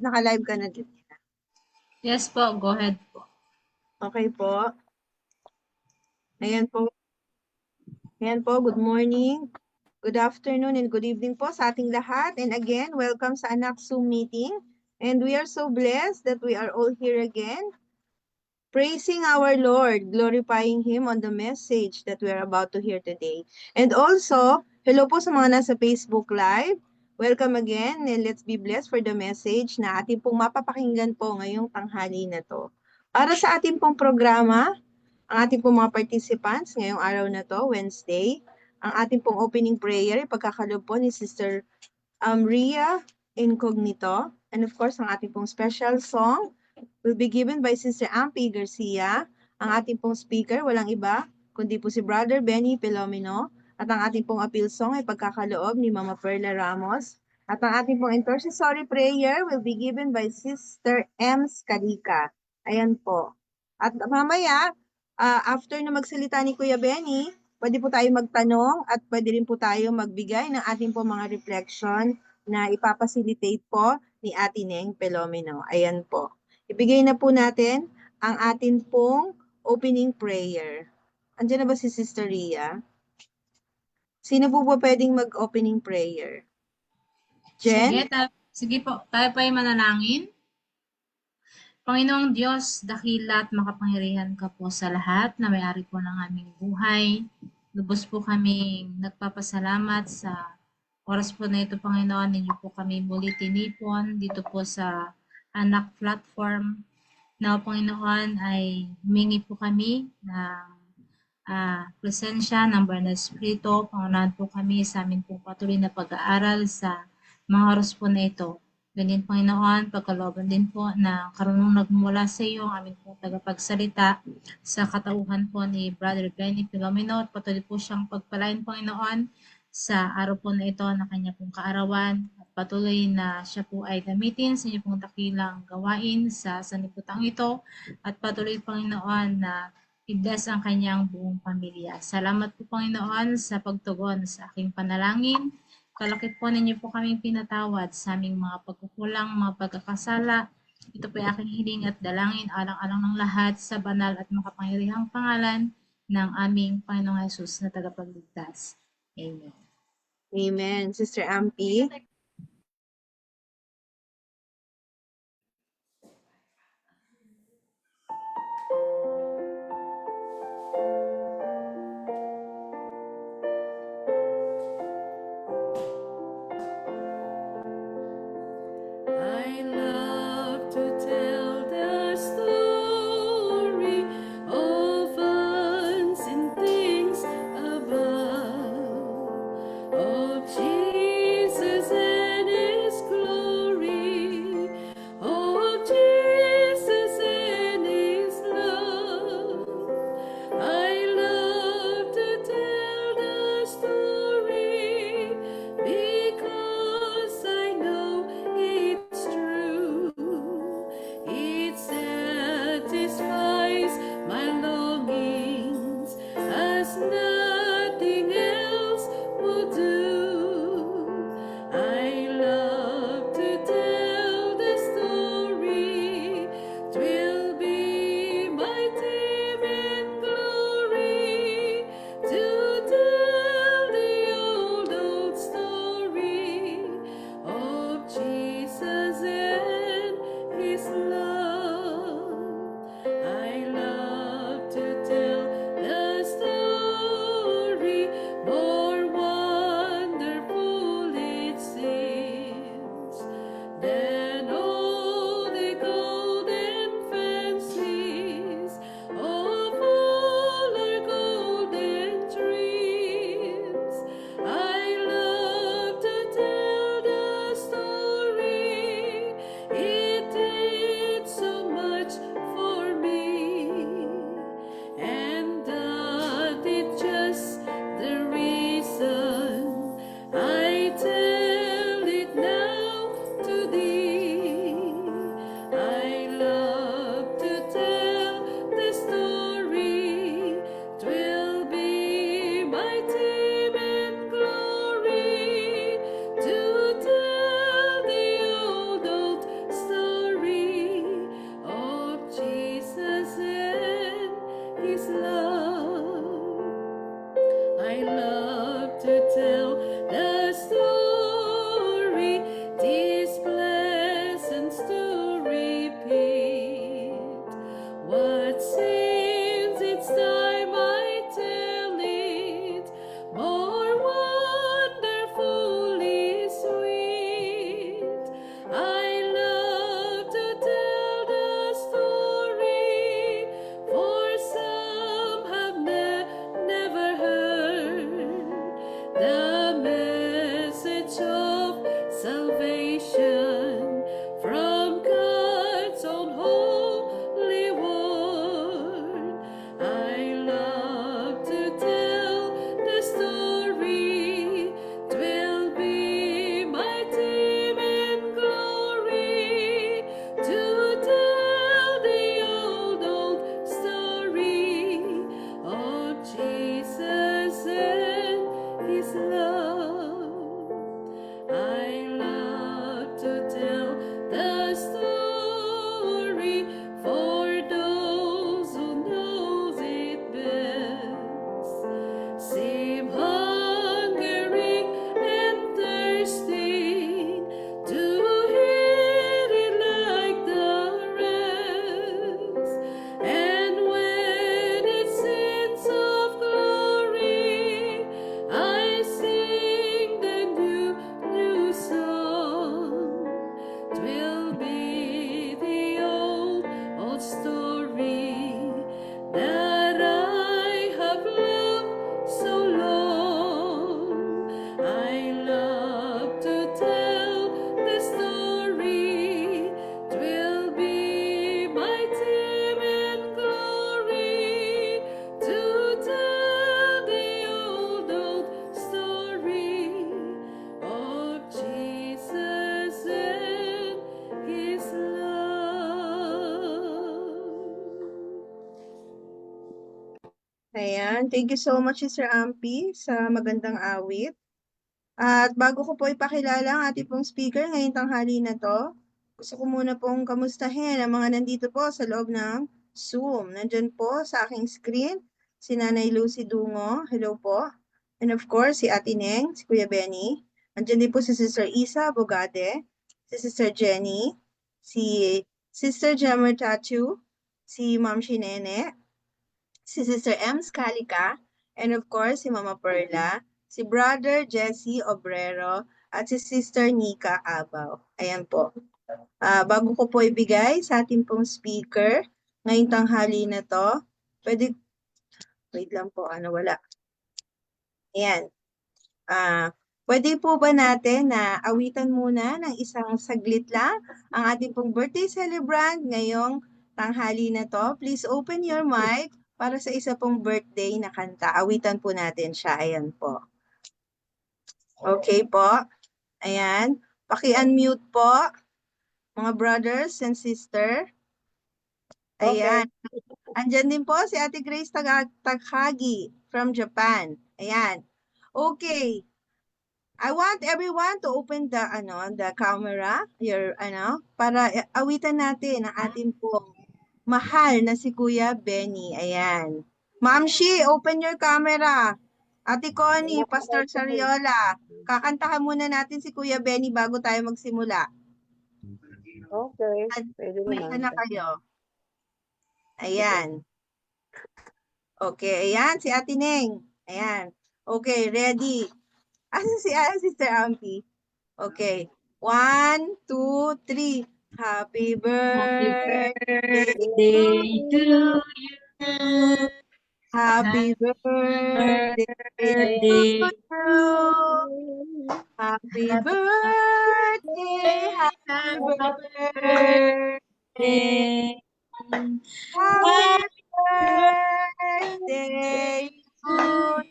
naka-live ka na din? Yes po, go ahead po. Okay po. Ayan po. Ayan po, good morning, good afternoon, and good evening po sa ating lahat. And again, welcome sa Anak Zoom meeting. And we are so blessed that we are all here again, praising our Lord, glorifying Him on the message that we are about to hear today. And also, hello po sa mga nasa Facebook Live. Welcome again, and let's be blessed for the message na ating pong mapapakinggan po ngayong tanghali na to. Para sa ating pong programa, ang ating pong mga participants ngayong araw na to, Wednesday, ang ating pong opening prayer, ipagkakalob po ni Sister Ria Incognito. And of course, ang ating pong special song will be given by Sister Ampi Garcia. Ang ating pong speaker, walang iba, kundi po si Brother Benny Pelomino. At ang ating pong appeal song ay pagkakaloob ni Mama Perla Ramos. At ang ating pong intercessory prayer will be given by Sister M. Scalica. Ayan po. At mamaya, after na magsalita ni Kuya Benny, pwede po tayo magtanong at pwede rin po tayo magbigay ng ating po mga reflection na ipapacilitate po ni Ate Neng Pelomino. Ayan po. Ibigay na po natin ang atin pong opening prayer. Andiyan na ba si Sister Ria? Sino po ba pwedeng mag-opening prayer? Jen? Sige po, tayo po ay manalangin. Panginoong Diyos, dakila at makapangyarihan ka po sa lahat na may-ari po ng aming buhay. Lubos po kaming nagpapasalamat sa oras po na ito, Panginoon. Ninyo po kami muli tinipon dito po sa Anak Platform. Na, Panginoon, ay humingi po kami ng presensya ng Banal Espiritu. Pangunahan po kami sa amin po patuloy na pag-aaral sa mga oras po na ito. Ganyan, Panginoon, pagkalooban din po na karunong nagmula sa iyo ang aming po tagapagsalita sa katauhan po ni Brother Benny Filomeno at patuloy po siyang pagpalain, Panginoon, sa araw po na ito na kanya pong kaarawan at patuloy na siya po ay gamitin sa inyo pong dakilang gawain sa sanlibutan ito at patuloy, Panginoon, na i-bless ang kanyang buong pamilya. Salamat po, Panginoon, sa pagtugon sa aking panalangin. Kalakip po ninyo po kaming pinatawad sa aming mga pagkukulang, mga pagkakasala. Ito po ay aking hiling at dalangin alang-alang ng lahat sa banal at makapangyarihang pangalan ng aming Panginoong Hesus na tagapagligtas. Amen. Amen. Sister Ampi? I love to tell the story of unseen things above, of Jesus Ayan. Thank you so much, Sister Ampi, sa magandang awit. At bago ko po ipakilala ang ating pong speaker ngayong tanghali na to, gusto ko muna pong kamustahin ang mga nandito po sa loob ng Zoom. Nandyan po sa aking screen si Nanay Lucy Dungo. Hello po. And of course, si Ate Neng, si Kuya Benny. Nandyan din po si Sister Isa Bogade, si Sister Jenny, si Sister Jammer Tachu, si Ma'am Shinene, si Sister M. Scalica, and of course, si Mama Perla, si Brother Jesse Obrero, at si Sister Nika Abaw. Ayan po. Bago ko po ibigay sa ating pong speaker, ngayong tanghali na to, wait lang po, wala. Ayan. Pwede po ba natin na awitan muna ng isang saglit lang ang ating pong birthday celebrant ngayong tanghali na to? Please open your mic para sa isa pong birthday na kanta. Awitan po natin siya. Ayan po. Okay po. Ayan. Paki-unmute po, mga brothers and sister. Ayan. Andyan din po si Ate Grace Taghagi from Japan. Ayan. Okay. I want everyone to open the camera, para awitan natin ang ating pong mahal na si Kuya Benny. Ayan. Ma'am Shi, open your camera. Ate Connie, Pastor Sariola, kakantahan muna natin si Kuya Benny bago tayo magsimula. Okay, At pwede umpisa naman. na kayo. Ayan. Okay, ayan si Ate Neng. Ayan. Okay, ready. Asan si Sister Ampi? Okay. 1, 2, 3. Happy Happy birthday birthday to you. Happy birthday to Birthday. you. Happy birthday. Happy birthday. Happy birthday to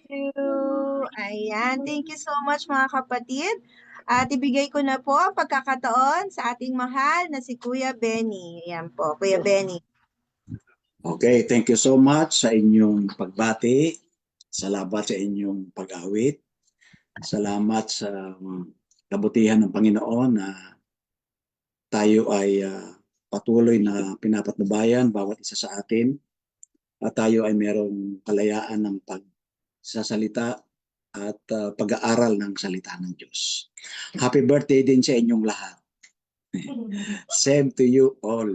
you. Ayan. Thank you so much mga kapatid. At ibigay ko na po ang pagkakataon sa ating mahal na si Kuya Benny. Ayan po, Kuya Benny. Okay, thank you so much sa inyong pagbati. Salamat sa inyong pag-awit. Salamat sa kabutihan ng Panginoon na tayo ay patuloy na pinapatnubayan bawat isa sa atin at tayo ay merong kalayaan ng pagsasalita at pag-aaral ng salita ng Diyos. Happy birthday din sa inyong lahat. Same to you all.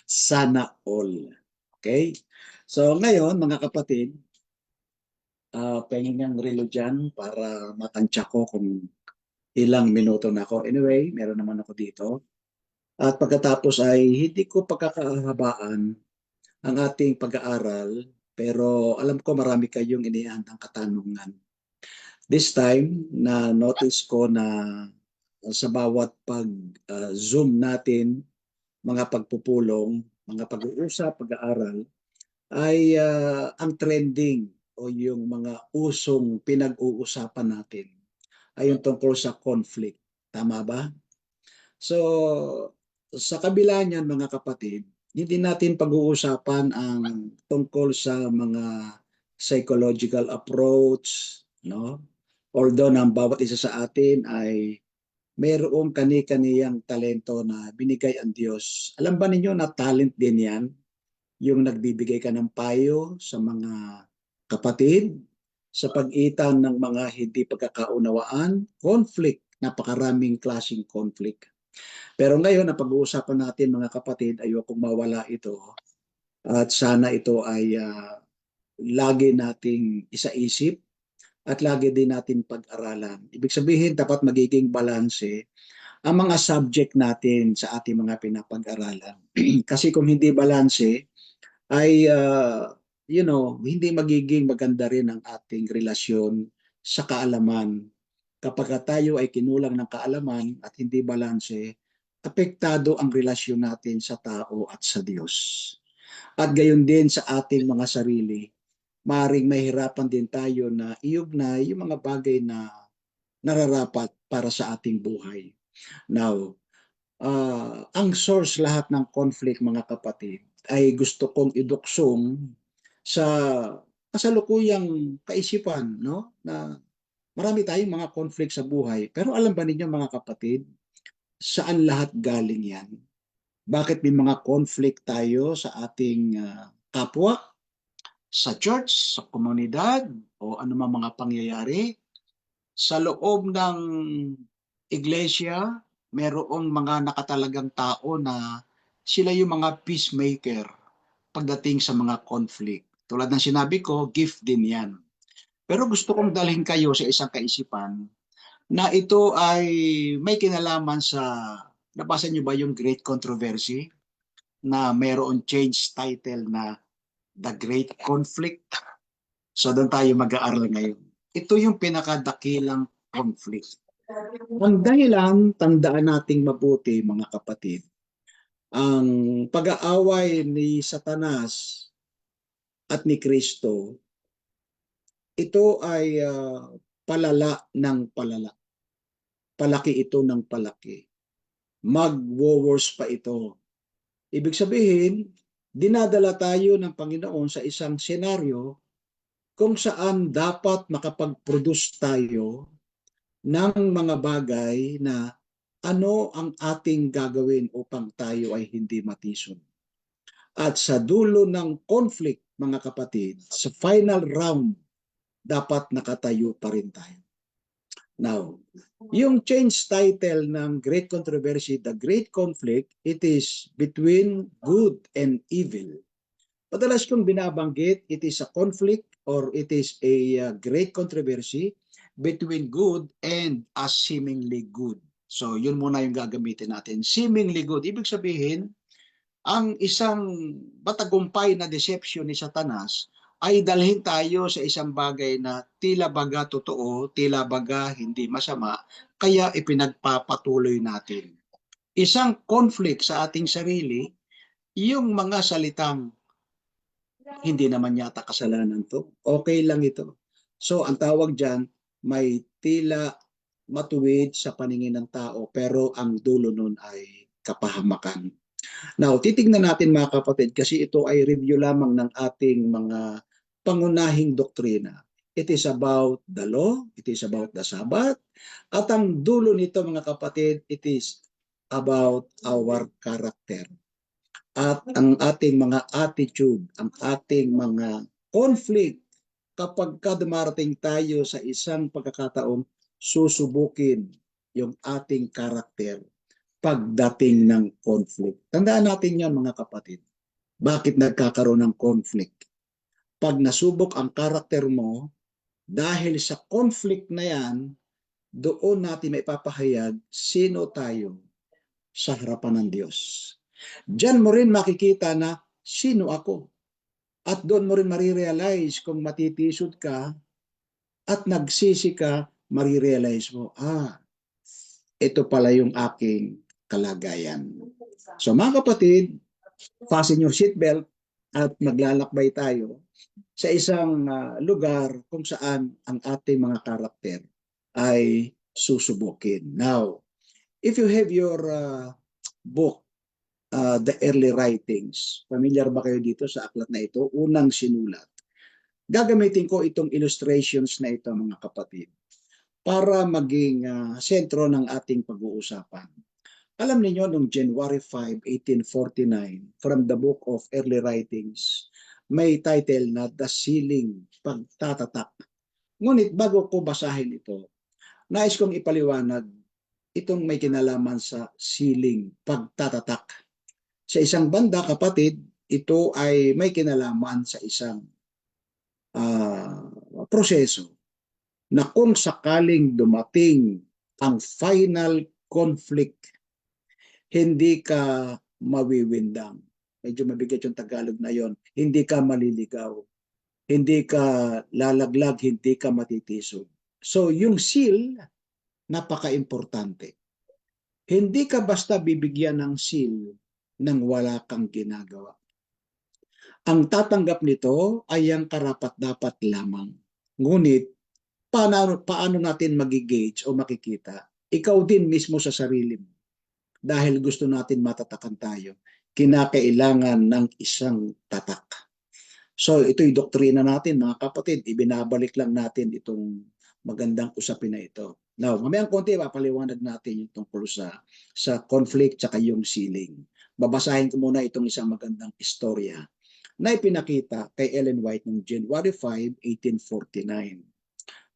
Sana all. Okay? So ngayon, mga kapatid, pahingin ng relo dyan para matansya ko kung ilang minuto na ako. Anyway, meron naman ako dito. At pagkatapos ay hindi ko pagkakahabaan ang ating pag-aaral, pero alam ko marami kayong inihandang katanungan. This time, na-notice ko na sa bawat pag-zoom natin, mga pagpupulong, mga pag-uusap, pag-aaral, ay ang trending o yung mga usong pinag-uusapan natin ay yung tungkol sa conflict. Tama ba? So, sa kabila niyan mga kapatid, hindi natin pag-uusapan ang tungkol sa mga psychological approach, no? Although ang bawat isa sa atin ay mayroong kani-kaniyang talento na binigay ang Diyos. Alam ba ninyo na talent din yan? Yung nagbibigay ka ng payo sa mga kapatid, sa pagitan ng mga hindi pagkakaunawaan, conflict, napakaraming klaseng conflict. Pero ngayon, na pag-uusapan natin mga kapatid, ayokong mawala ito at sana ito ay lagi nating isaisip at lagi din natin pag-aralan. Ibig sabihin, dapat magiging balanse ang mga subject natin sa ating mga pinapag-aralan. Kasi kung hindi balanse, ay hindi magiging maganda rin ang ating relasyon sa kaalaman. Kapag tayo ay kinulang ng kaalaman at hindi balanse, apektado ang relasyon natin sa tao at sa Diyos. At gayon din sa ating mga sarili, maring mahirapan din tayo na iugnay yung mga bagay na nararapat para sa ating buhay. Now, ang source lahat ng conflict mga kapatid ay gusto kong iduksong sa kasalukuyang kaisipan, no? Na marami tayong mga conflict sa buhay. Pero alam ba ninyo mga kapatid, saan lahat galing yan? Bakit may mga conflict tayo sa ating kapwa, sa church, sa komunidad, o anumang mga pangyayari? Sa loob ng iglesia, merong mga nakatalagang tao na sila yung mga peacemaker pagdating sa mga conflict. Tulad ng sinabi ko, gift din yan. Pero gusto kong dalhin kayo sa isang kaisipan na ito ay may kinalaman sa, nabasa niyo ba yung Great Controversy na mayroon change title na The Great Conflict? So doon tayo mag-aaral ngayon. Ito yung pinakadakilang conflict. Ang dahilan, tandaan nating mabuti mga kapatid, ang pag-aaway ni Satanas at ni Kristo, ito ay palala ng palala. Palaki ito ng palaki. Mag-wars pa ito. Ibig sabihin, dinadala tayo ng Panginoon sa isang senaryo kung saan dapat makapag-produce tayo ng mga bagay na ano ang ating gagawin upang tayo ay hindi matisod. At sa dulo ng conflict, mga kapatid, sa final round, dapat nakatayo pa rin tayo. Now, yung change title ng Great Controversy, The Great Conflict, it is between good and evil. Madalas kong binabanggit, it is a conflict or it is a great controversy between good and a seemingly good. So, yun muna yung gagamitin natin. Seemingly good. Ibig sabihin, ang isang matagumpay na deception ni Satanas ay dalhin tayo sa isang bagay na tila baga totoo, tila baga hindi masama, kaya ipinagpapatuloy natin. Isang conflict sa ating sarili, yung mga salitang hindi naman yata kasalanan to, okay lang ito. So ang tawag dyan, may tila matuwid sa paningin ng tao, pero ang dulo nun ay kapahamakan. Now, titignan natin mga kapatid, kasi ito ay review lamang ng ating mga pangunahing doktrina. It is about the law, it is about the Sabbath, at ang dulo nito mga kapatid, it is about our character. At ang ating mga attitude, ang ating mga conflict, kapag dumarating tayo sa isang pagkakataon, susubukin yung ating karakter pagdating ng conflict. Tandaan natin yan mga kapatid. Bakit nagkakaroon ng conflict? Pag nasubok ang karakter mo, dahil sa conflict na yan, doon natin maipapahayag sino tayo sa harapan ng Diyos. Diyan mo rin makikita na sino ako. At doon mo rin marirealize kung matitisod ka at nagsisi ka, marirealize mo, ito pala yung aking kalagayan. So mga kapatid, fasten your seatbelt at maglalakbay tayo sa isang lugar kung saan ang ating mga karakter ay susubukin. Now, if you have your book, The Early Writings, familiar ba kayo dito sa aklat na ito? Unang sinulat. Gagamitin ko itong illustrations na ito mga kapatid para maging sentro ng ating pag-uusapan. Alam niyo noong January 5, 1849, from the book of Early Writings, may title na The Sealing, Pagtatatak. Ngunit bago ko basahin ito, nais kong ipaliwanag itong may kinalaman sa sealing, pagtatatak. Sa isang banda kapatid, ito ay may kinalaman sa isang proseso na kung sakaling dumating ang final conflict, hindi ka mawiwindang. Medyo mabigat yung Tagalog na yon. Hindi ka maliligaw. Hindi ka lalaglag, hindi ka matitisod. So yung seal, napaka-importante. Hindi ka basta bibigyan ng seal nang wala kang ginagawa. Ang tatanggap nito ay ang karapat-dapat lamang. Ngunit, paano natin mag-gauge o makikita? Ikaw din mismo sa sarili mo. Dahil gusto natin matatakan tayo, kinakailangan ng isang tatak. So ito'y doktrina natin mga kapatid, ibinabalik lang natin itong magandang usapin na ito. Now, mamayang konti papaliwanag natin yung tungkol sa conflict tsaka yung sealing. Babasahin ko muna itong isang magandang istorya na ipinakita kay Ellen White noong January 5, 1849.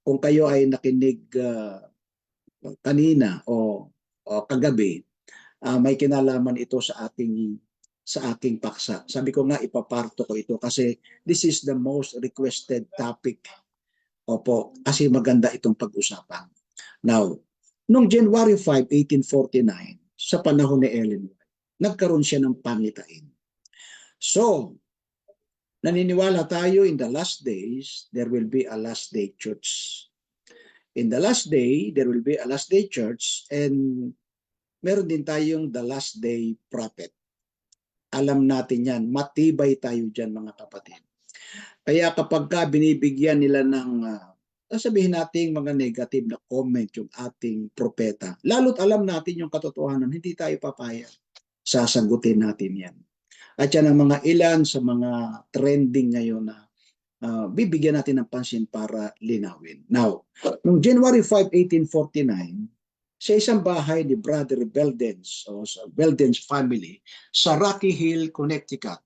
Kung kayo ay nakinig kanina o kagabi, may kinalaman ito sa aking paksa. Sabi ko nga ipaparto ko ito kasi this is the most requested topic. Opo, kasi maganda itong pag-usapan. Now, noong January 5, 1849, sa panahon ni Ellen White, nagkaroon siya ng pangitain. So, naniniwala tayo in the last days, there will be a last day church. In the last day, there will be a last day church and meron din tayong the last day prophet. Alam natin yan, matibay tayo dyan mga kapatid. Kaya kapag binibigyan nila ng, sabihin natin mga negative na comment yung ating propeta, lalo't alam natin yung katotohanan, hindi tayo papayag. Sasagutin natin yan. At yan ang mga ilan sa mga trending ngayon na bibigyan natin ng pansin para linawin. Now, noong January 5, 1849, sa isang bahay ni Brother Beldens o sa Beldens family sa Rocky Hill, Connecticut,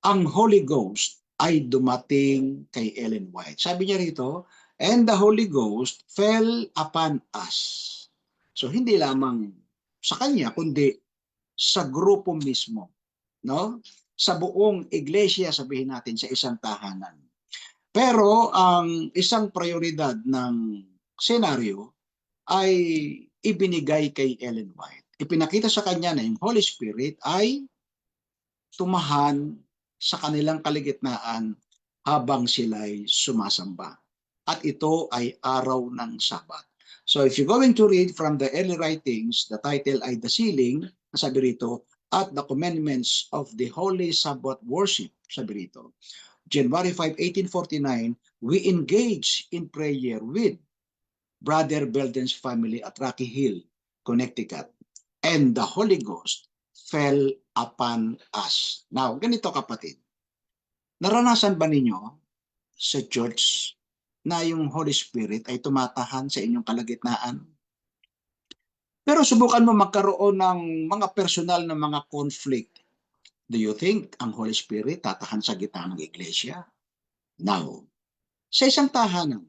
ang Holy Ghost ay dumating kay Ellen White. Sabi niya rito, and the Holy Ghost fell upon us. So hindi lamang sa kanya kundi sa grupo mismo, no? Sa buong iglesia, sabihin natin, sa isang tahanan. Pero ang isang prioridad ng senaryo ay ibinigay kay Ellen White. Ipinakita sa kanya na yung Holy Spirit ay tumahan sa kanilang kaligitnaan habang sila'y sumasamba. At ito ay araw ng Sabat. So if you're going to read from the early writings, the title ay The Sealing, sabi rito, at the Commandments of the Holy Sabbath Worship, sabi rito. January 5, 1849, we engage in prayer with Brother Belden's family at Rocky Hill, Connecticut. And the Holy Ghost fell upon us. Now, ganito kapatid. Naranasan ba ninyo sa church na yung Holy Spirit ay tumatahan sa inyong kalagitnaan? Pero subukan mo magkaroon ng mga personal na mga conflict. Do you think ang Holy Spirit tatahan sa gitna ng iglesia? Now, sa isang tahanan,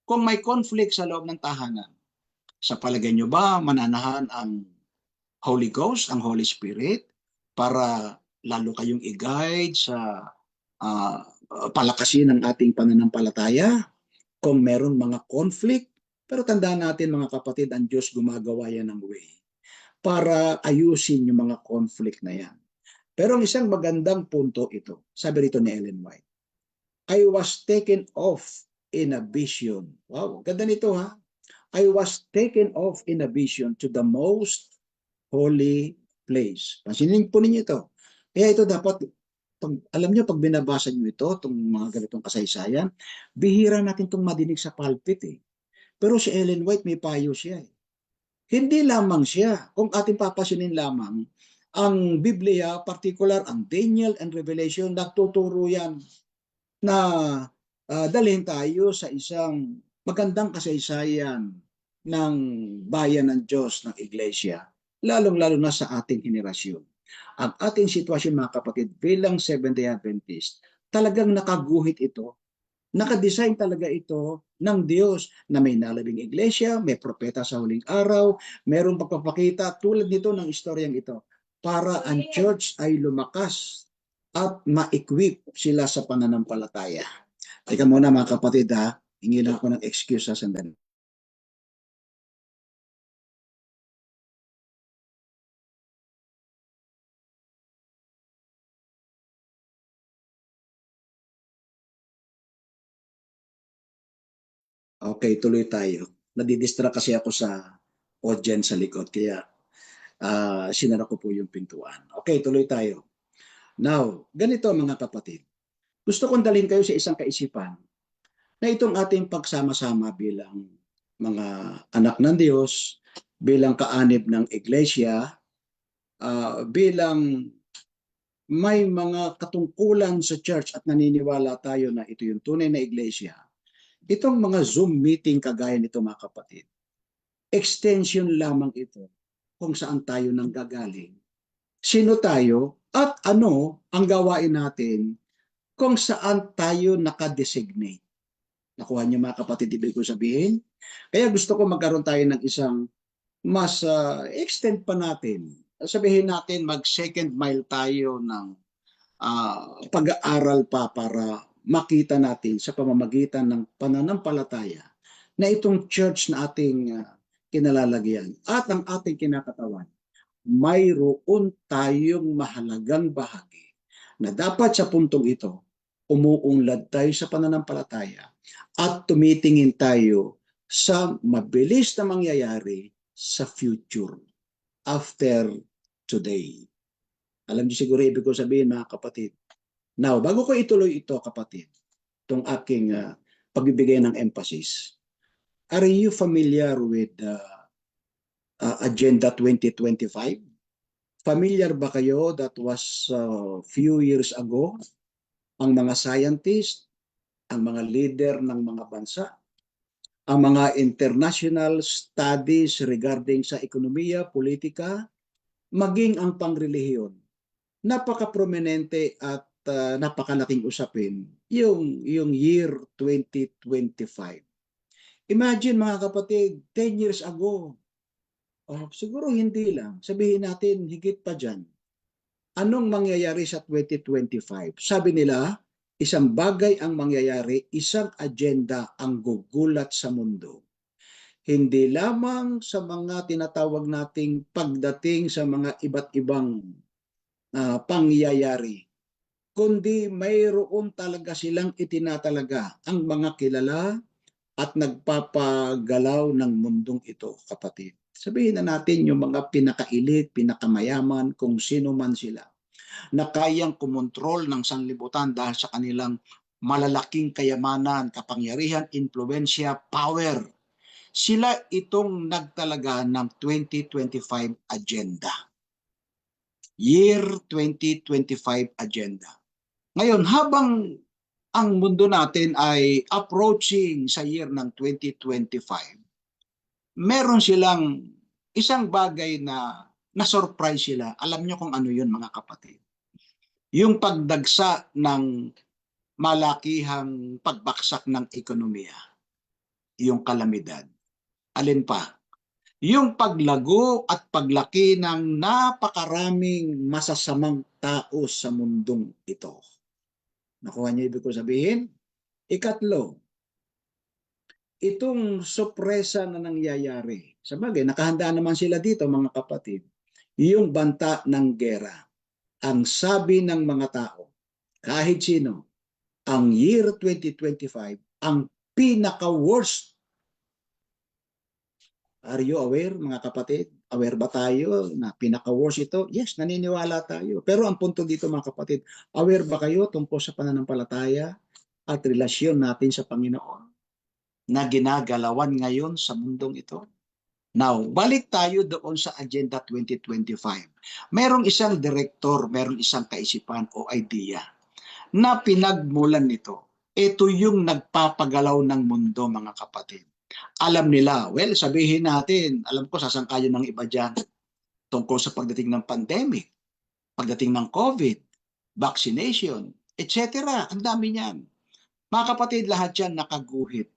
kung may conflict sa loob ng tahanan, sa palagay nyo ba mananahan ang Holy Ghost, ang Holy Spirit, para lalo kayong i-guide sa palakasin ng ating pananampalataya? Kung meron mga conflict, pero tandaan natin mga kapatid, ang Diyos gumagawa yan ng way para ayusin yung mga conflict na yan. Pero ang isang magandang punto ito, sabi rito ni Ellen White, I was taken off in a vision. Wow, ganda nito ha. I was taken off in a vision to the most holy place. Pansinin po ninyo ito. Kaya ito dapat, alam nyo, pag binabasa nyo ito, itong mga ganitong kasaysayan, bihira natin itong madinig sa pulpit eh. Pero si Ellen White may payo siya eh. Hindi lamang siya. Kung ating papasinin lamang, ang Biblia, particular ang Daniel and Revelation, nagtuturo yan na dalhin tayo sa isang magandang kasaysayan ng bayan ng Diyos, ng iglesia, lalong-lalo na sa ating henerasyon. Ang ating sitwasyon mga kapatid bilang Seventh-day Adventist, talagang nakaguhit ito. Nakadesign talaga ito ng Diyos na may nalabing iglesia, may propeta sa huling araw, mayroong pagpapakita tulad nito ng istoryang ito para ang church ay lumakas at ma-equip sila sa pananampalataya. Teka muna mga kapatid ha, hingi lang ako ng excuse sa sandali. Okay, tuloy tayo. Nadidistract kasi ako sa audience sa likod, kaya sinara ko po yung pintuan. Okay, tuloy tayo. Now, ganito mga kapatid. Gusto kong dalhin kayo sa isang kaisipan na itong ating pagsama-sama bilang mga anak ng Diyos, bilang kaanib ng iglesia, bilang may mga katungkulan sa church at naniniwala tayo na ito yung tunay na iglesia, itong mga Zoom meeting kagaya nito mga kapatid, extension lamang ito kung saan tayo nanggagaling. Sino tayo at ano ang gawain natin kung saan tayo nakadesignate. Nakuha niyo mga kapatid, ibig ko sabihin? Kaya gusto ko magkaroon tayo ng isang mas extend pa natin. Sabihin natin mag-second mile tayo ng pag-aaral pa para makita natin sa pamamagitan ng pananampalataya na itong church na ating kinalalagyan at ang ating kinakatawan, mayroon tayong mahalagang bahagi na dapat sa puntong ito, umuunlad tayo sa pananampalataya at tumitingin tayo sa mabilis na mangyayari sa future after today. Alam niyo siguro ibig ko sabihin mga kapatid. Now, bago ko ituloy ito kapatid, itong aking pagbibigay ng emphasis, are you familiar with Agenda 2025? Familiar ba kayo that was few years ago, ang mga scientists, ang mga leader ng mga bansa, ang mga international studies regarding sa ekonomiya, politika, maging ang pangrelihiyon. Napaka-prominente at napakalaking usapin yung year 2025. Imagine mga kapatid, 10 years ago, siguro hindi lang, sabihin natin higit pa dyan, anong mangyayari sa 2025? Sabi nila, isang bagay ang mangyayari, isang agenda ang gugulat sa mundo. Hindi lamang sa mga tinatawag nating pagdating sa mga iba't ibang pangyayari, kundi mayroon talaga silang itinatalaga ang mga kilala at nagpapagalaw ng mundong ito, kapatid. Sabihin na natin yung mga pinakailit, pinakamayaman, kung sino man sila, na kayang kumontrol ng sanlibutan dahil sa kanilang malalaking kayamanan, kapangyarihan, impluensya, power. Sila itong nagtalaga ng 2025 agenda. Year 2025 agenda. Ngayon, habang ang mundo natin ay approaching sa year ng 2025, meron silang isang bagay na na-surprise sila. Alam nyo kung ano yun mga kapatid? Yung pagdagsa ng malakihang pagbaksak ng ekonomiya. Yung kalamidad. Alin pa? Yung paglago at paglaki ng napakaraming masasamang tao sa mundong ito. Nakuha niyo ibig ko sabihin? Ikatlo, itong sorpresa na nangyayari. Sabagay, nakahanda naman sila dito mga kapatid. Yung banta ng gera. Ang sabi ng mga tao, kahit sino, ang year 2025, ang pinaka-worst. Are you aware mga kapatid? Aware ba tayo na pinaka-worst ito? Yes, naniniwala tayo. Pero ang punto dito mga kapatid, aware ba kayo tungkol sa pananampalataya at relasyon natin sa Panginoon na ginagalawan ngayon sa mundong ito? Now, balik tayo doon sa Agenda 2025. Merong isang direktor, merong isang kaisipan o idea na pinagmulan nito. Ito yung nagpapagalaw ng mundo mga kapatid. Alam nila, well, sabihin natin, alam ko sasangkayon ng iba dyan tungkol sa pagdating ng pandemic, pagdating ng COVID, vaccination, etc. Ang dami niyan. Mga kapatid, lahat yan nakaguhit.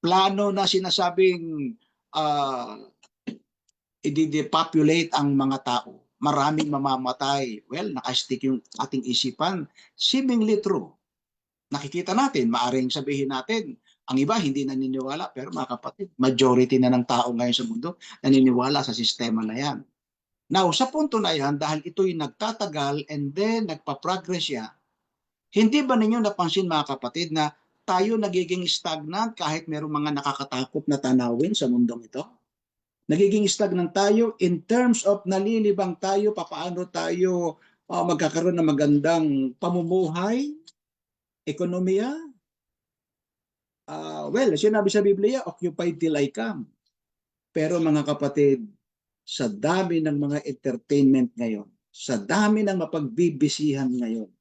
Plano na sinasabing i-depopulate ang mga tao. Maraming mamamatay. Well, nakastick yung ating isipan. Seemingly true. Nakikita natin, maaring sabihin natin, ang iba hindi naniniwala, pero mga kapatid, majority na ng tao ngayon sa mundo naniniwala sa sistema na yan. Now, sa punto na yan, dahil ito'y nagtatagal and then nagpa-progress siya, hindi ba ninyo napansin mga kapatid na tayo nagiging stagnant kahit mayroong mga nakakatakot na tanawin sa mundong ito? Nagiging stagnant tayo in terms of nalilibang tayo, papaano tayo magkakaroon ng magandang pamumuhay, ekonomiya. Well, sinabi sa Biblia, occupy till I come. Pero mga kapatid, sa dami ng mga entertainment ngayon, sa dami ng mapagbibisihan ngayon,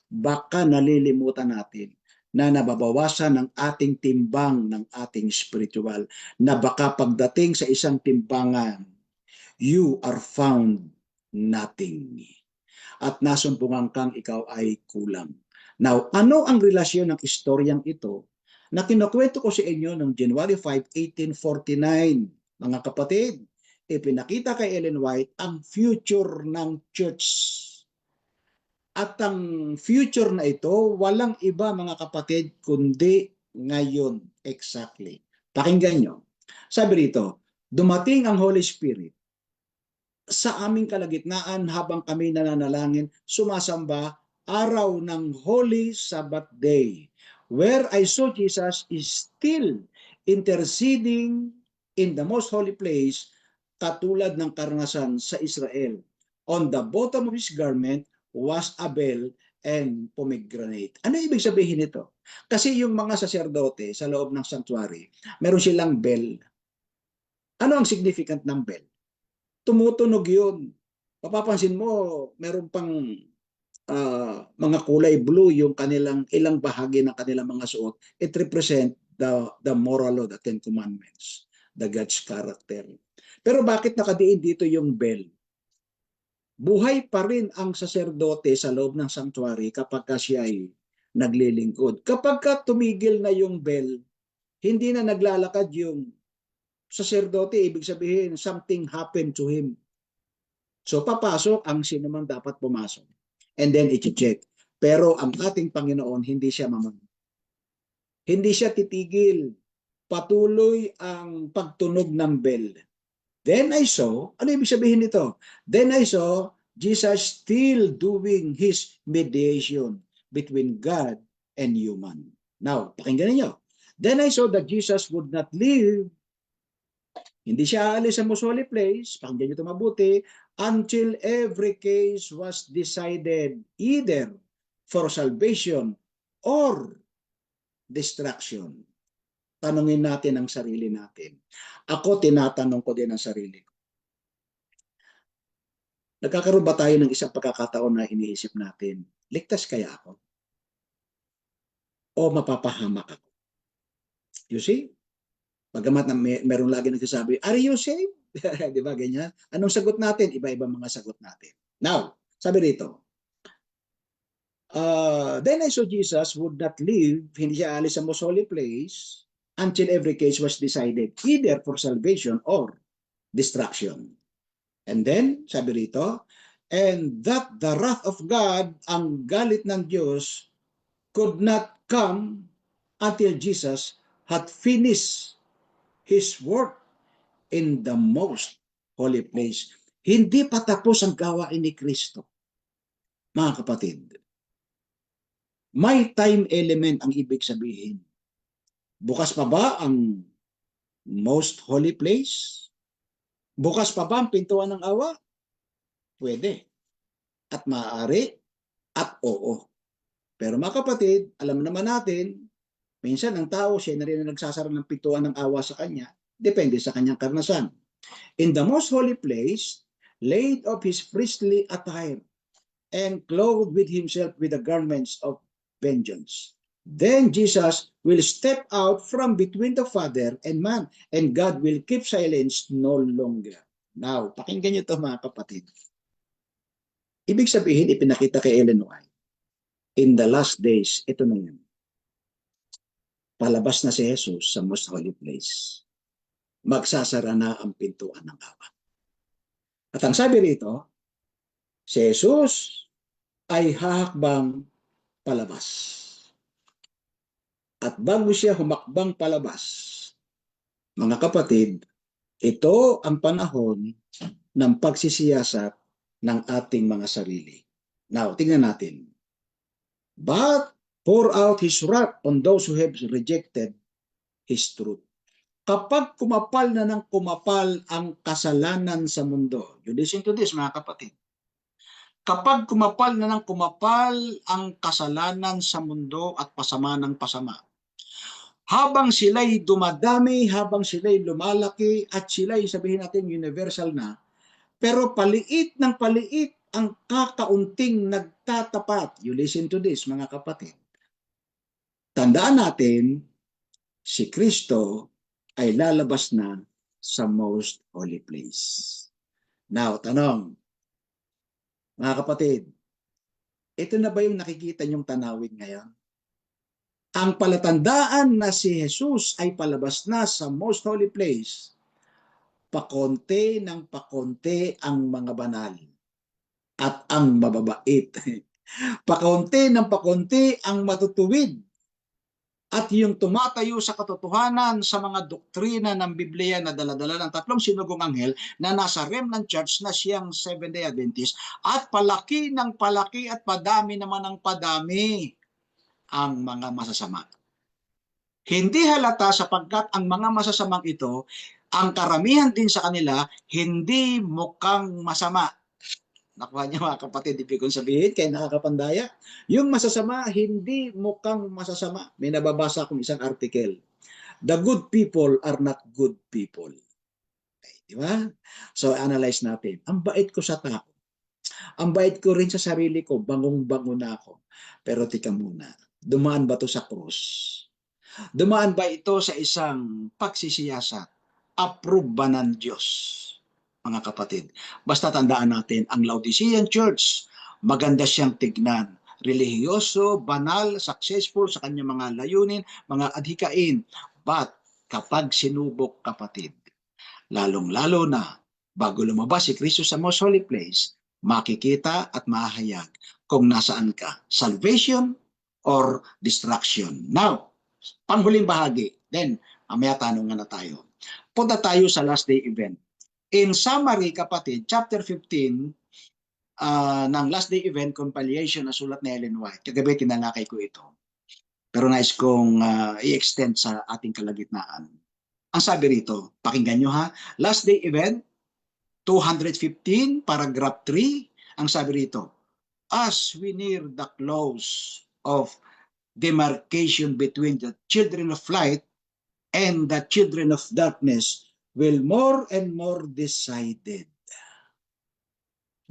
baka nalilimutan natin na nababawasan ng ating timbang ng ating spiritual, na baka pagdating sa isang timbangan, you are found nothing. At nasumpungan kang ikaw ay kulang. Now, ano ang relasyon ng istoryang ito na kinukwento ko sa inyo noong January 5, 1849? Mga kapatid, ipinakita kay Ellen White ang future ng church. At ang future na ito, walang iba mga kapatid, kundi ngayon exactly. Pakinggan nyo. Sabi rito, dumating ang Holy Spirit sa aming kalagitnaan habang kami nananalangin, sumasamba araw ng Holy Sabbath Day, where I saw Jesus is still interceding in the most holy place, katulad ng karanasan sa Israel. On the bottom of his garment was a bell and pomegranate. Ano ibig sabihin nito? Kasi yung mga saserdote sa loob ng sanctuary, meron silang bell. Ano ang significant ng bell? Tumutunog yun. Papapansin mo, meron pang mga kulay blue yung kanilang ilang bahagi ng kanilang mga suot. It represent the moral law, the Ten Commandments, the God's character. Pero bakit nakadiin dito yung bell? Buhay pa rin ang saserdote sa loob ng sanctuary kapag siya ay naglilingkod. Kapag tumigil na yung bell, hindi na naglalakad yung saserdote, ibig sabihin something happened to him. So papasok ang sino man dapat pumasok. And then i-check. Pero ang ating Panginoon, hindi siya hindi siya titigil. Patuloy ang pagtunog ng bell. Then I saw, ano ibig sabihin nito? Then I saw Jesus still doing his mediation between God and human. Now, pakinggan niyo. Then I saw that Jesus would not leave, hindi siya aalis sa most holy place, pakinggan niyo ito mabuti, until every case was decided either for salvation or destruction. Tanungin natin ang sarili natin. Ako, tinatanong ko din ang sarili ko. Nagkakaroon ba tayo ng isang pagkakataon na iniisip natin, ligtas kaya ako? O mapapahamak ako? You see? Bagamat na meron lagi nagsasabi, are you saved? Di ba ganyan? Anong sagot natin? Iba-ibang mga sagot natin. Now, sabi rito, then I saw Jesus would not leave, hindi siya alis sa most holy place, until every case was decided, either for salvation or destruction. And then, sabi rito, and that the wrath of God, ang galit ng Diyos, could not come until Jesus had finished his work in the most holy place. Hindi pa tapos ang gawain ni Kristo. Mga kapatid, may time element ang ibig sabihin. Bukas pa ba ang most holy place? Bukas pa ba ang pintuan ng awa? Pwede. At maaari. At oo. Pero mga kapatid, alam naman natin, minsan ang tao, siya na rin ang nagsasara ng pintuan ng awa sa kanya. Depende sa kanyang karanasan. In the most holy place, laid off his priestly attire and clothed with himself with the garments of vengeance. Then Jesus will step out from between the Father and man, and God will keep silence no longer. Now, pakinggan niyo ito mga kapatid. Ibig sabihin, ipinakita kay Ellen White, in the last days, ito na yun. Palabas na si Jesus sa most holy place. Magsasara na ang pintuan ng awa. At ang sabi rito, si Jesus ay hahakbang palabas. At bago siya humakbang palabas, mga kapatid, ito ang panahon ng pagsisiyasat ng ating mga sarili. Now, tingnan natin. But pour out his wrath on those who have rejected his truth. Kapag kumapal na ng kumapal ang kasalanan sa mundo, you listen to this mga kapatid. Kapag kumapal na ng kumapal ang kasalanan sa mundo at pasama ng pasama, habang sila'y dumadami, habang sila'y lumalaki, at sila'y sabihin natin universal na, pero paliit ng paliit ang kakaunting nagtatapat. You listen to this, mga kapatid. Tandaan natin, si Kristo ay lalabas na sa most holy place. Now, tanong, mga kapatid, ito na ba yung nakikita niyong tanawin ngayon? Ang palatandaan na si Jesus ay palabas na sa most holy place, pakonti ng pakonti ang mga banal at ang mababait. Pakonti ng pakonti ang matutuwid at yung tumatayo sa katotohanan sa mga doktrina ng Biblia na daladala ng tatlong sinugong anghel na nasa remnant church na siyang Seventh-day Adventist, at palaki ng palaki at padami naman ng padami ang mga masasama. Hindi halata sapagkat ang mga masasamang ito, ang karamihan din sa kanila, hindi mukhang masama. Nakuha niyo mga kapatid, ibig kong sabihin, kaya nakakapandaya. Yung masasama, hindi mukhang masasama. May nababasa akong isang article. The good people are not good people. Okay, di ba? So, analyze natin. Ang bait ko sa tao. Ang bait ko rin sa sarili ko. Bangong-bango na ako. Pero tika muna. Dumaan ba to sa krus? Dumaan ba ito sa isang pagsisiyasat? Approve ba ng Diyos? Mga kapatid, basta tandaan natin, ang Laodicean Church, maganda siyang tignan. Relihiyoso, banal, successful sa kanyang mga layunin, mga adhikain. But kapag sinubok, kapatid, lalong-lalo na bago lumabas si Kristo sa most holy place, makikita at mahayag kung nasaan ka, salvation or destruction. Now, panghuling bahagi, then mamaya tanungan na tayo. Punta tayo sa last day event. In summary, kapatid, chapter 15 ng last day event compilation na sulat ni Ellen White. Kagabi tinalakay ko ito. Pero nais kong i-extend sa ating kalagitnaan. Ang sabi rito, pakinggan nyo ha, last day event 215, paragraph 3, ang sabi rito, as we near the close of demarcation between the children of light and the children of darkness, will more and more decided.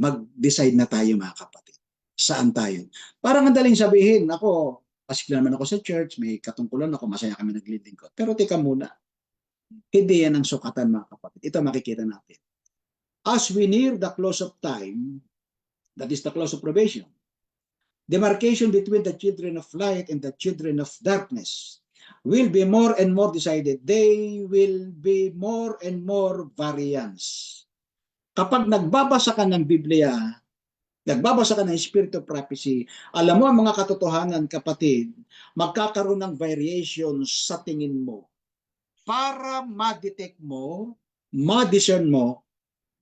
Mag-decide na tayo mga kapatid. Saan tayo? Parang madaling sabihin, ako, pasik naman ako sa church, may katungkulan ako, masaya kami nag-leading ko. Pero tika muna, hindi yan ang sukatan mga kapatid. Ito makikita natin. As we near the close of time, that is the close of probation, demarcation between the children of light and the children of darkness will be more and more decided. They will be more and more variance. Kapag nagbabasa ka ng Biblia, nagbabasa ka ng Spirit of Prophecy, alam mo ang mga katotohanan, kapatid, magkakaroon ng variations sa tingin mo. Para ma-detect mo, ma-discern mo,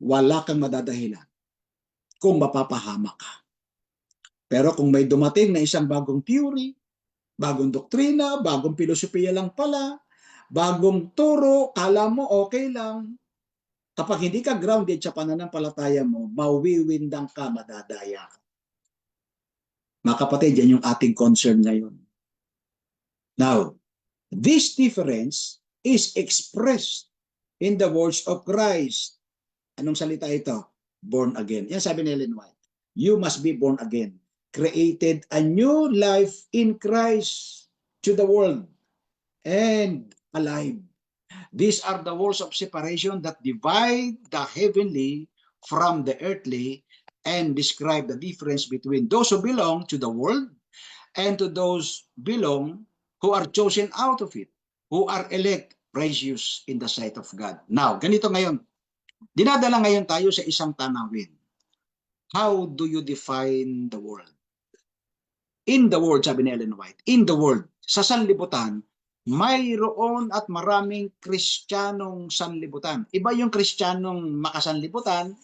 wala kang madadahilan kung mapapahama ka. Pero kung may dumating na isang bagong theory, bagong doktrina, bagong filosofiya lang pala, bagong turo, kala mo okay lang. Kapag hindi ka grounded sa pananampalataya mo, mawiwindang ka, madadaya ka. Mga kapatid, yan yung ating concern ngayon. Now, this difference is expressed in the words of Christ. Anong salita ito? Born again. Yan sabi ni Ellen White. You must be born again. Created a new life in Christ to the world and alive. These are the walls of separation that divide the heavenly from the earthly and describe the difference between those who belong to the world and to those belong who are chosen out of it, who are elect, precious in the sight of God. Now, ganito ngayon. Dinadala ngayon tayo sa isang tanawin. How do you define the world? In the world, sabi ni Ellen White, in the world, sa sanlibutan, mayroon at maraming Kristiyanong sanlibutan. Iba yung Kristiyanong makasanlibutan,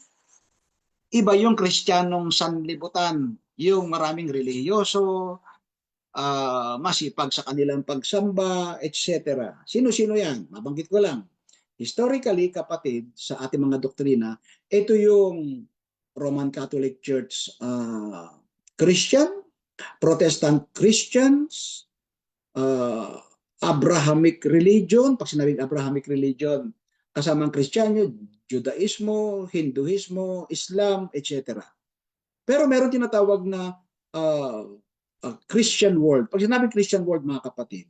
iba yung Kristiyanong sanlibutan, yung maraming relihiyoso, masipag sa kanilang pagsamba, etc. Sino-sino yan? Mabanggit ko lang. Historically, kapatid, sa ating mga doktrina, ito yung Roman Catholic Church Christian, Protestant Christians, Abrahamic religion. Pag sinabing Abrahamic religion, kasamang Kristiyano, Judaismo, Hinduismo, Islam, etc. Pero meron tinatawag na Christian world. Pag sinabing Christian world, mga kapatid,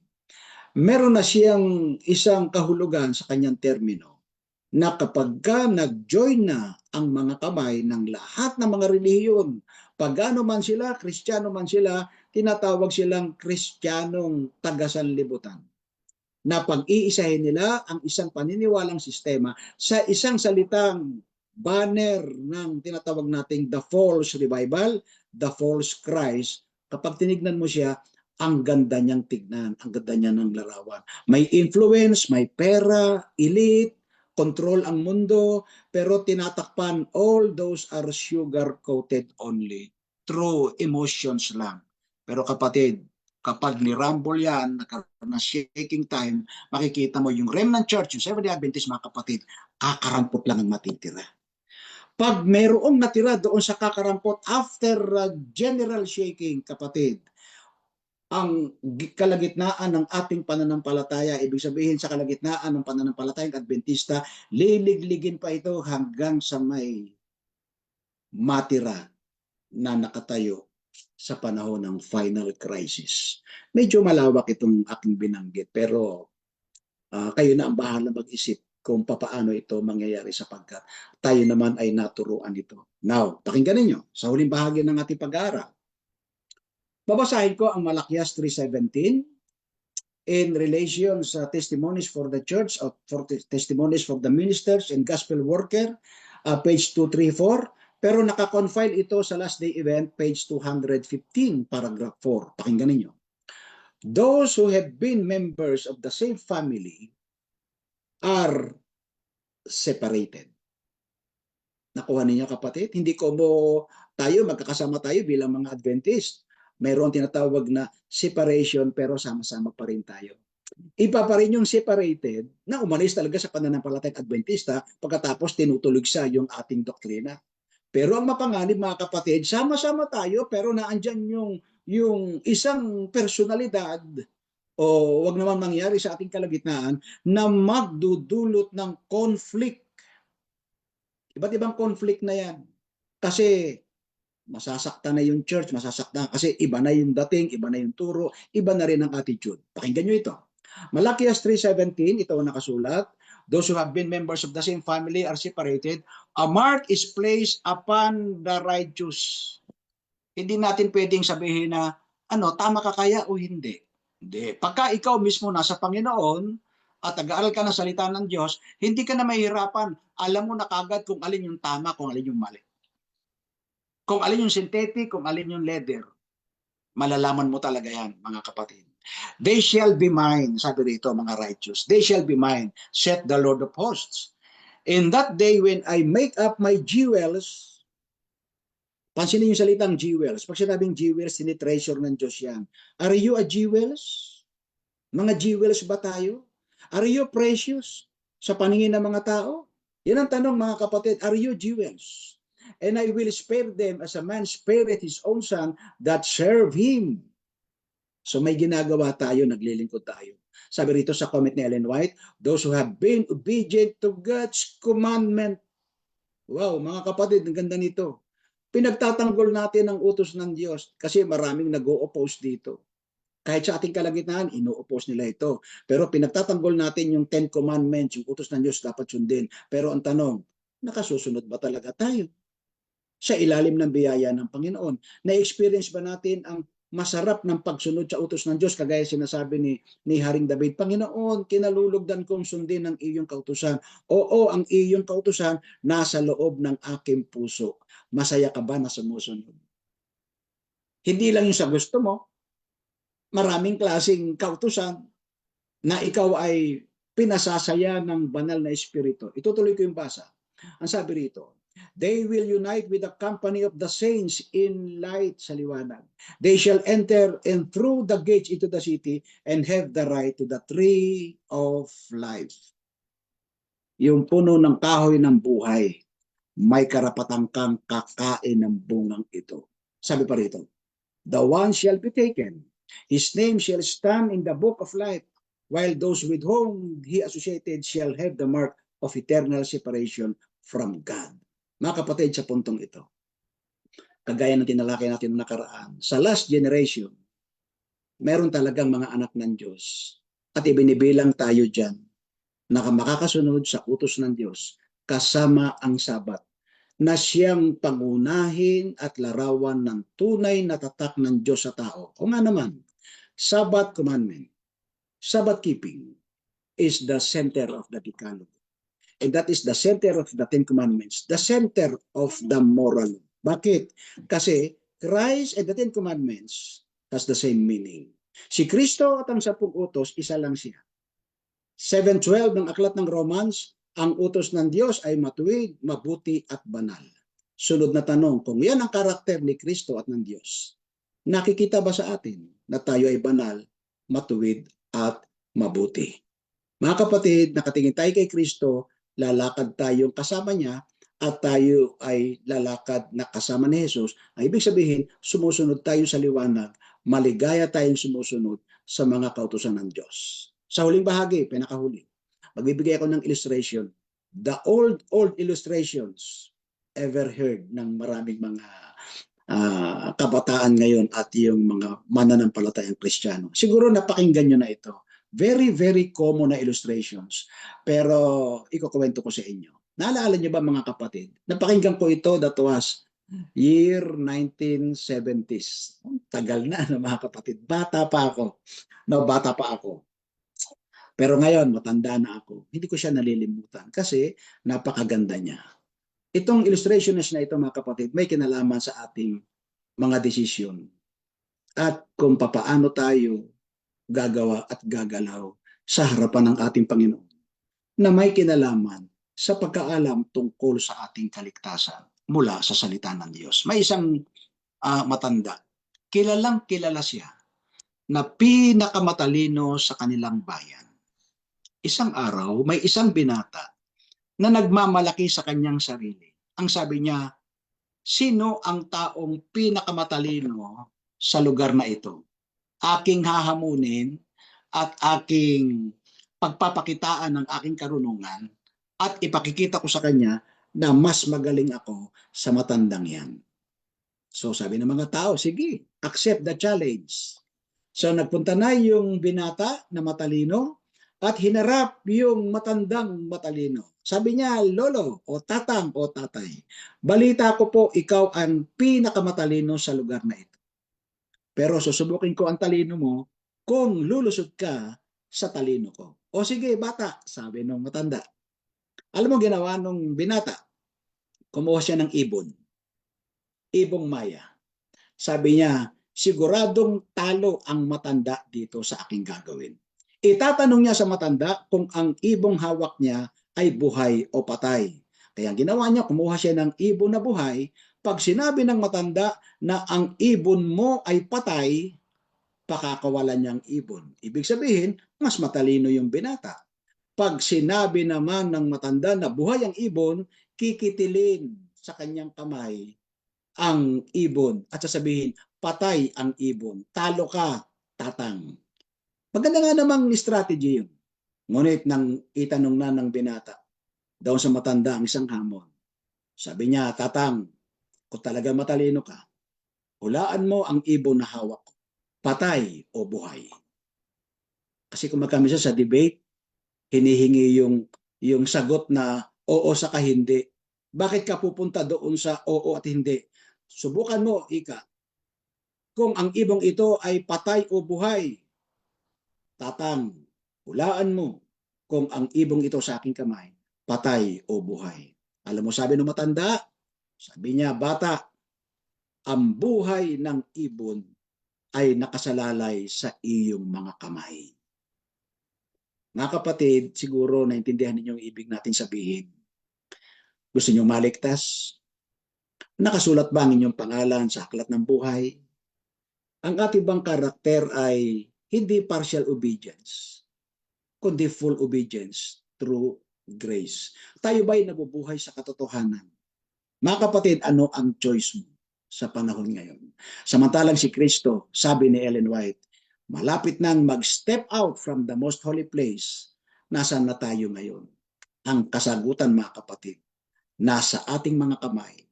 meron na siyang isang kahulugan sa kanyang termino na kapag ka nag-join na ang mga kamay ng lahat ng mga relihiyon, pagano man sila, Kristiyano man sila, tinatawag silang Kristiyanong taga-sanlibutan. Na pag-iisahin nila ang isang paniniwalang sistema sa isang salitang banner ng tinatawag nating the false revival, the false Christ. Kapag tinignan mo siya, ang ganda niyang tignan, ang ganda niya ng larawan. May influence, may pera, elite, control ang mundo, pero tinatakpan, all those are sugar-coated only. True emotions lang. Pero kapatid, kapag ni-rumble yan, nagkaroon na shaking time, makikita mo yung remnant church, yung Seventh-day Adventist, mga kapatid, kakarampot lang ang matitira. Pag mayroong natira doon sa kakarampot, after general shaking, kapatid, ang kalagitnaan ng ating pananampalataya, ibig sabihin sa kalagitnaan ng pananampalatayang Adventista, liligligin pa ito hanggang sa may matira na nakatayo sa panahon ng final crisis. Medyo malawak itong aking binanggit, pero kayo na ang bahala mag-isip kung papaano ito mangyayari sapagkat tayo naman ay naturuan ito. Now, pakinggan ninyo sa huling bahagi ng ating pag-aaral. Babasahin ko ang Malakias 3:17 in relation sa testimonies for the church, for testimonies for the ministers and gospel worker, page 234. Pero naka-confine ito sa last day event, page 215, paragraph 4. Pakinggan ninyo. Those who have been members of the same family are separated. Nakuha ninyo, kapatid? Hindi ko mo tayo, magkakasama tayo bilang mga Adventist. Mayroon tinatawag na separation pero sama-sama pa rin tayo. Iba pa rin yung separated na umalis talaga sa pananampalatayang Adventista pagkatapos tinutulog sa yung ating doktrina. Pero ang mapanganib, mga kapatid, sama-sama tayo pero naandyan yung isang personalidad o wag naman mangyari sa ating kalagitnaan na magdudulot ng conflict. Iba't ibang conflict na yan. Kasi masasaktan na yung church, masasaktan kasi iba na yung dating, iba na yung turo, iba na rin ang attitude. Pakinggan nyo ito. Malakias 3:17, ito ang nakasulat. Those who have been members of the same family are separated. A mark is placed upon the righteous. Hindi natin pwedeng sabihin na, tama ka kaya o hindi. Hindi. Pagka ikaw mismo nasa Panginoon at nag-aaral ka ng salita ng Diyos, hindi ka na mahihirapan. Alam mo na kagad kung alin yung tama, kung alin yung mali. Kung alin yung synthetic, kung alin yung leather. Malalaman mo talaga yan, mga kapatid. They shall be mine, sabi rito, mga righteous. They shall be mine, saith the Lord of hosts. In that day when I make up my jewels, pansinin yung salitang jewels. Pag sinabing jewels, tinitreasure ng Diyos yan. Are you a jewels? Mga jewels ba tayo? Are you precious sa paningin ng mga tao? Yan ang tanong, mga kapatid. Are you jewels? And I will spare them as a man spareth his own son that serve him. So may ginagawa tayo, naglilingkod tayo. Sabi rito sa comment ni Ellen White, those who have been obedient to God's commandment. Wow, mga kapatid, ang ganda nito. Pinagtatanggol natin ang utos ng Diyos kasi maraming nag-o-oppose dito. Kahit sa ating kalagitnaan, ino-oppose nila ito. Pero pinagtatanggol natin yung 10 commandments, yung utos ng Diyos dapat sundin. Pero ang tanong, nakasusunod ba talaga tayo sa ilalim ng biyaya ng Panginoon? Na-experience ba natin ang masarap ng pagsunod sa utos ng Diyos? Kagaya sinasabi ni Haring David, Panginoon, kinalulugdan kong sundin ang iyong kautusan. Oo, ang iyong kautusan nasa loob ng aking puso. Masaya ka ba na sumusunod? Hindi lang yung sa gusto mo. Maraming klaseng kautusan na ikaw ay pinasasaya ng banal na espiritu. Itutuloy ko yung basa. Ang sabi rito, they will unite with the company of the saints in light, sa liwanag. They shall enter and through the gates into the city and have the right to the tree of life. Yung puno ng kahoy ng buhay, may karapatan kang kakain ng bungang ito. Sabi pa rito, the one shall be taken. His name shall stand in the book of life, while those with whom he associated shall have the mark of eternal separation from God. Mga kapatid, sa puntong ito, kagaya ng tinalakay natin noong nakaraan, sa last generation, meron talagang mga anak ng Diyos. At ibinibilang tayo dyan na makakasunod sa utos ng Diyos kasama ang Sabat na siyang pangunahin at larawan ng tunay na tatak ng Diyos sa tao. O nga naman, Sabbath commandment, Sabbath keeping is the center of the Decalogue. And that is the center of the Ten Commandments, the center of the moral. Bakit? Kasi Christ and the Ten Commandments has the same meaning. Si Kristo at ang 10 utos, isa lang siya. 7:12 ng aklat ng Romans, ang utos ng Diyos ay matuwid, mabuti at banal. Sunod na tanong, kung yan ang karakter ni Kristo at ng Diyos, nakikita ba sa atin na tayo ay banal, matuwid at mabuti? Mga kapatid, nakatingin tayo kay Kristo, lalakad tayong kasama niya at tayo ay lalakad na kasama ni Jesus. Ang ibig sabihin, sumusunod tayo sa liwanag, maligaya tayong sumusunod sa mga kautusan ng Diyos. Sa huling bahagi, pinakahuli, magbibigay ako ng illustration. The old illustrations ever heard ng maraming mga kabataan ngayon at yung mga mananampalatayang Kristiyano. Siguro napakinggan nyo na ito. Very, very common na illustrations. Pero ikukwento ko sa inyo. Naalala nyo ba mga kapatid? Napakinggan ko ito, that was year 1970s. Tagal na mga kapatid. Bata pa ako. Bata pa ako. Pero ngayon, matanda na ako. Hindi ko siya nalilimutan kasi napakaganda niya. Itong illustration na ito mga kapatid, may kinalaman sa ating mga desisyon. At kung papaano tayo gagawa at gagalaw sa harapan ng ating Panginoon na may kinalaman sa pagkaalam tungkol sa ating kaligtasan mula sa salita ng Diyos. May isang matanda, kilalang kilala siya na pinakamatalino sa kanilang bayan. Isang araw, may isang binata na nagmamalaki sa kanyang sarili. Ang sabi niya, sino ang taong pinakamatalino sa lugar na ito? Aking hahamunin at aking pagpapakitaan ng aking karunungan at ipakikita ko sa kanya na mas magaling ako sa matandang yan. So sabi ng mga tao, sige, accept the challenge. So nagpunta na yung binata na matalino at hinarap yung matandang matalino. Sabi niya, lolo o tatang o tatay, balita ko po ikaw ang pinakamatalino sa lugar na ito. Pero susubukin ko ang talino mo kung lulusot ka sa talino ko. O sige bata, sabi nung matanda. Alam mo ginawa nung binata? Kumuha siya ng ibon. Ibong maya. Sabi niya, siguradong talo ang matanda dito sa aking gagawin. Itatanong niya sa matanda kung ang ibong hawak niya ay buhay o patay. Kaya ginawa niya, kumuha siya ng ibon na buhay. Pag sinabi ng matanda na ang ibon mo ay patay, pakakawalan niyang ibon. Ibig sabihin, mas matalino yung binata. Pag sinabi naman ng matanda na buhay ang ibon, kikitilin sa kanyang kamay ang ibon at sasabihin, patay ang ibon. Talo ka, tatang. Maganda nga namang strategy yun. Ngunit nang itanong na ng binata, daw sa matanda ang isang hamon. Sabi niya, tatang, kung talaga matalino ka, hulaan mo ang ibon na hawak ko. Patay o buhay. Kasi kung magkami siya sa debate, hinihingi yung sagot na oo sa hindi. Bakit ka pupunta doon sa oo at hindi? Subukan mo, ika. Kung ang ibong ito ay patay o buhay, tatang, hulaan mo kung ang ibong ito sa aking kamay, patay o buhay. Alam mo, sabi ng matanda, sabi niya, bata, ang buhay ng ibon ay nakasalalay sa iyong mga kamay. Mga kapatid, siguro naintindihan ninyo yung ibig natin sabihin. Gusto niyo maligtas? Nakasulat ba ang inyong pangalan sa aklat ng buhay? Ang ating bang karakter ay hindi partial obedience, kundi full obedience through grace. Tayo ba'y nabubuhay sa katotohanan? Mga kapatid, ano ang choice mo sa panahon ngayon? Samantalang si Kristo, sabi ni Ellen White, malapit nang mag-step out from the most holy place, nasaan na tayo ngayon? Ang kasagutan mga kapatid, nasa ating mga kamay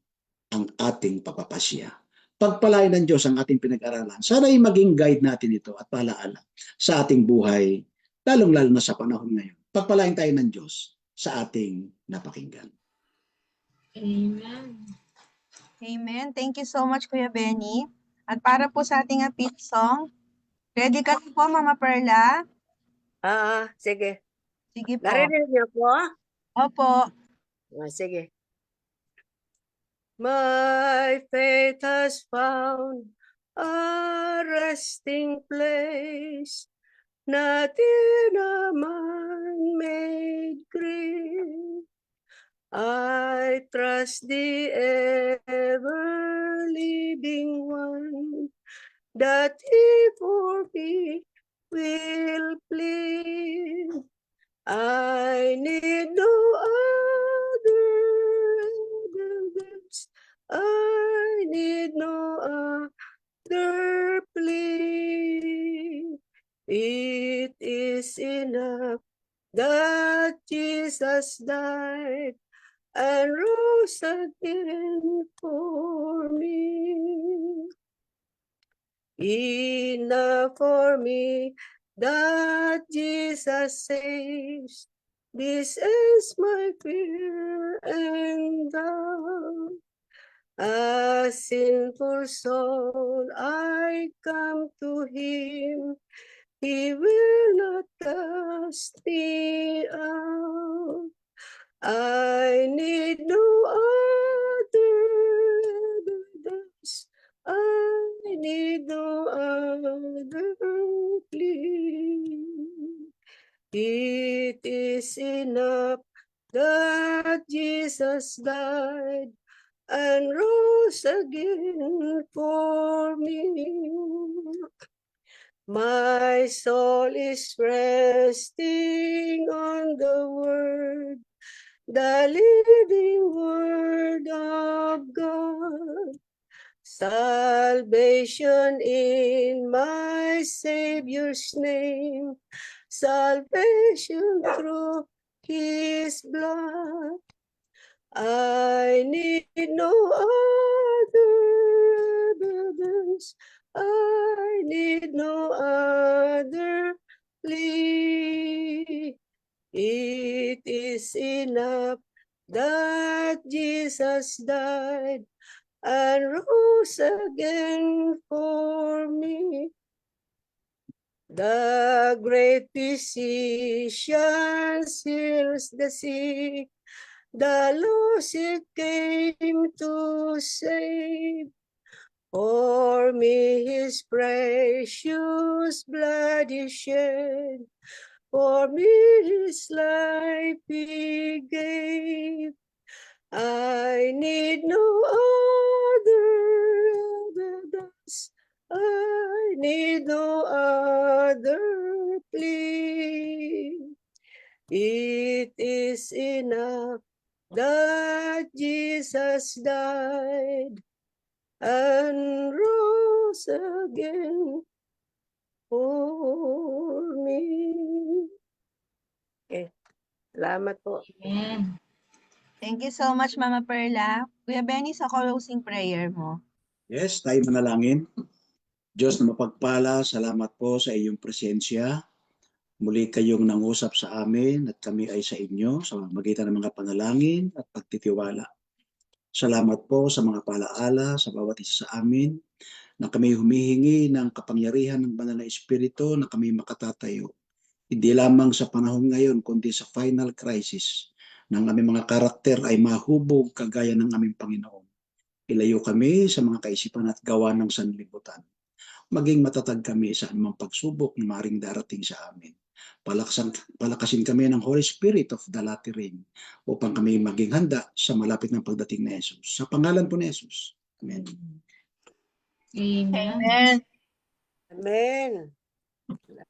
ang ating pagpapasya. Pagpalain ng Diyos ang ating pinag-aralan. Sana'y maging guide natin ito at paalaala sa ating buhay, lalong-lalo na sa panahon ngayon. Pagpalain tayo ng Diyos sa ating napakinggan. Amen. Amen. Thank you so much, Kuya Benny. At para po sa ating appeal song, ready ka na po, Mama Perla? Sige. Sige po. Narinig niyo po? Opo. Sige. My faith has found a resting place, not in a man-made grave. I trust the ever-living one, that he for me will plead. I need no other evidence. I need no other plea. It is enough that Jesus died and rose again for me. Enough for me that Jesus saves. This is my fear and doubt. A sinful soul, I come to him. He will not cast me out. I need no other evidence. I need no other plea. It is enough that Jesus died and rose again for me. My soul is resting on the word, the living word of God. Salvation in my Savior's name, salvation through his blood. I need no other evidence. I need no other plea. It is enough that Jesus died and rose again for me. The great physician heals the sick, the lost it came to save. For me his precious blood is shed, for me his life he gave. I need no other evidence. I need no other plea. It is enough that Jesus died and rose again for me. Salamat po. Amen. Thank you so much, Mama Perla. Kuya Benny, sa closing prayer mo. Yes, tayo manalangin. Diyos na mapagpala, salamat po sa iyong presensya. Muli kayong nangusap sa amin at kami ay sa inyo sa magitan ng mga panalangin at pagtitiwala. Salamat po sa mga palaala sa bawat isa sa amin na kami humihingi ng kapangyarihan ng Banal na Espiritu na kami makatatayo. Hindi lamang sa panahon ngayon kundi sa final crisis ng aming mga karakter ay mahubog kagaya ng aming Panginoon. Ilayo kami sa mga kaisipan at gawa ng sanlibutan. Maging matatag kami sa anumang pagsubok na maring darating sa amin. Palakasin kami ng Holy Spirit of the latter rain upang kami maging handa sa malapit ng pagdating na Jesus. Sa pangalan po ni Jesus. Amen. Amen. Amen. Amen.